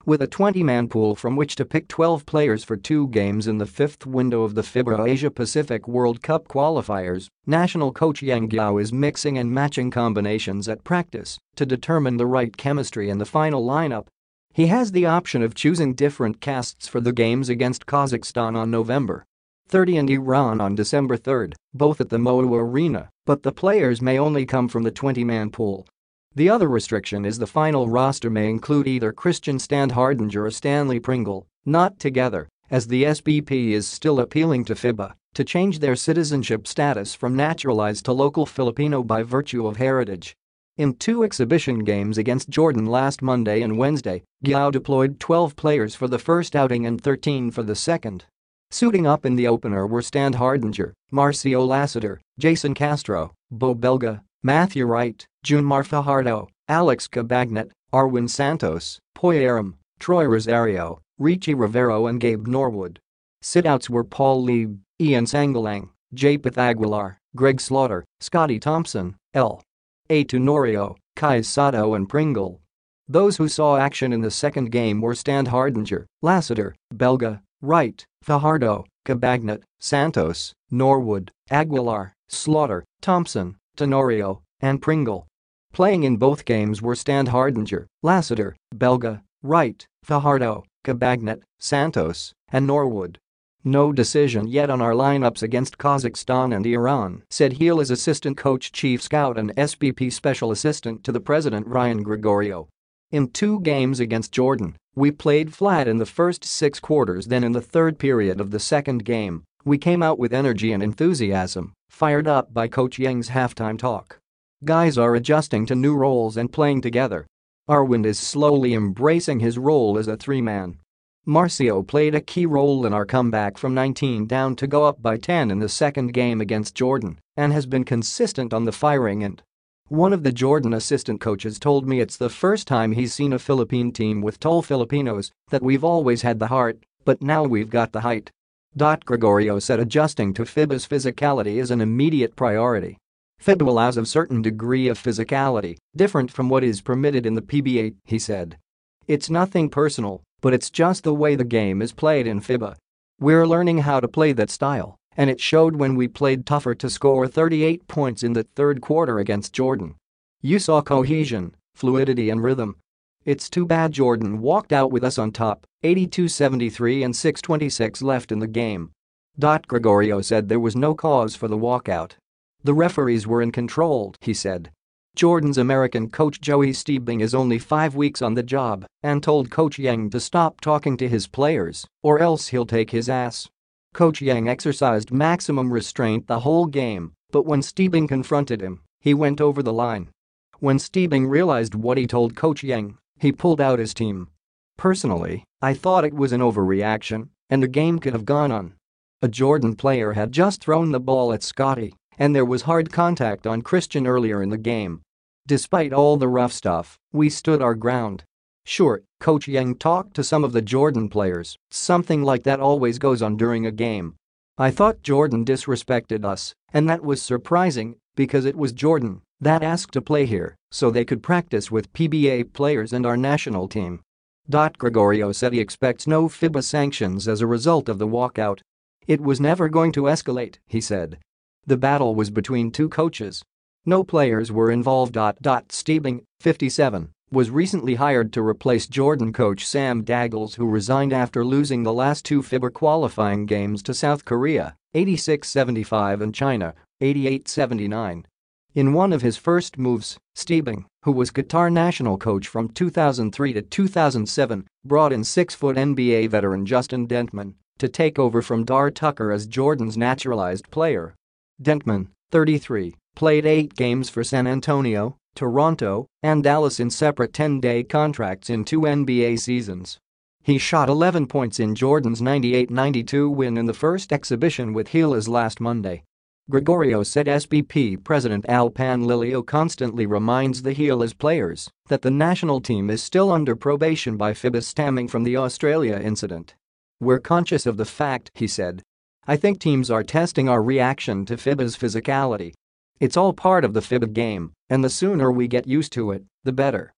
With a 20-man pool from which to pick 12 players for 2 games in the 5th window of the FIBA Asia Pacific World Cup qualifiers, national coach Yeng Guiao is mixing and matching combinations at practice to determine the right chemistry in the final lineup. He has the option of choosing different casts for the games against Kazakhstan on November 30 and Iran on December 3, both at the MOA Arena, but the players may only come from the 20-man pool. The other restriction is the final roster may include either Christian Standhardinger or Stanley Pringle, not together, as the SBP is still appealing to FIBA to change their citizenship status from naturalized to local Filipino by virtue of heritage. In 2 exhibition games against Jordan last Monday and Wednesday, Guiao deployed 12 players for the first outing and 13 for the second. Suiting up in the opener were Standhardinger, Marcio Lassiter, Jayson Castro, Beau Belga, Matthew Wright, JuneMar Fajardo, Alex Cabagnot, Arwind Santos, Poy Erram, Troy Rosario, Ricci Rivero and Gabe Norwood. Sit-outs were Paul Lieb, Ian Sangalang, Japeth Aguilar, Greg Slaughter, Scottie Thompson, L.A. Tenorio, Sotto and Pringle. Those who saw action in the second game were Standhardinger, Lassiter, Belga, Wright, Fajardo, Cabagnot, Santos, Norwood, Aguilar, Slaughter, Thompson, Tenorio, and Pringle. Playing in both games were Standhardinger, Lassiter, Belga, Wright, Fajardo, Cabagnot, Santos, and Norwood. No decision yet on our lineups against Kazakhstan and Iran, said Heel's assistant coach chief scout and SBP special assistant to the president Ryan Gregorio. In 2 games against Jordan, we played flat in the first 6 quarters, then in the third period of the second game, we came out with energy and enthusiasm, fired up by Coach Yeng's halftime talk. Guys are adjusting to new roles and playing together. Arwind is slowly embracing his role as a 3-man. Marcio played a key role in our comeback from 19 down to go up by 10 in the second game against Jordan and has been consistent on the firing end. One of the Jordan assistant coaches told me it's the first time he's seen a Philippine team with tall Filipinos, that we've always had the heart, but now we've got the height. Gregorio said adjusting to FIBA's physicality is an immediate priority. FIBA allows a certain degree of physicality, different from what is permitted in the PBA, he said. It's nothing personal, but it's just the way the game is played in FIBA. We're learning how to play that style, and it showed when we played tougher to score 38 points in the third quarter against Jordan. You saw cohesion, fluidity and rhythm. It's too bad Jordan walked out with us on top, 82-73 and 6:26 left in the game. Gregorio said there was no cause for the walkout. The referees were in control, he said. Jordan's American coach Joey Stiebing is only 5 weeks on the job and told Coach Yeng to stop talking to his players or else he'll take his ass. Coach Yeng exercised maximum restraint the whole game, but when Stiebing confronted him, he went over the line. When Stiebing realized what he told Coach Yeng, he pulled out his team. Personally, I thought it was an overreaction and the game could have gone on. A Jordan player had just thrown the ball at Scottie, and there was hard contact on Christian earlier in the game. Despite all the rough stuff, we stood our ground. Sure, Coach Yeng talked to some of the Jordan players, something like that always goes on during a game. I thought Jordan disrespected us, and that was surprising because it was Jordan that asked to play here so they could practice with PBA players and our national team. Gregorio said he expects no FIBA sanctions as a result of the walkout. It was never going to escalate, he said. The battle was between 2 coaches. No players were involved. Stiebing, 57, was recently hired to replace Jordan coach Sam Daggles, who resigned after losing the last 2 FIBA qualifying games to South Korea, 86-75 and China, 88-79. In one of his first moves, Stiebing, who was Qatar national coach from 2003 to 2007, brought in 6-foot NBA veteran Justin Dentman to take over from Dar Tucker as Jordan's naturalized player. Dentman, 33, played 8 games for San Antonio, Toronto, and Dallas in separate 10-day contracts in 2 NBA seasons. He shot 11 points in Jordan's 98-92 win in the first exhibition with Heelers last Monday. Gregorio said SBP President Al Panlilio constantly reminds the Heelers players that the national team is still under probation by FIBA stemming from the Australia incident. We're conscious of the fact, he said. I think teams are testing our reaction to FIBA's physicality. It's all part of the FIBA game, and the sooner we get used to it, the better.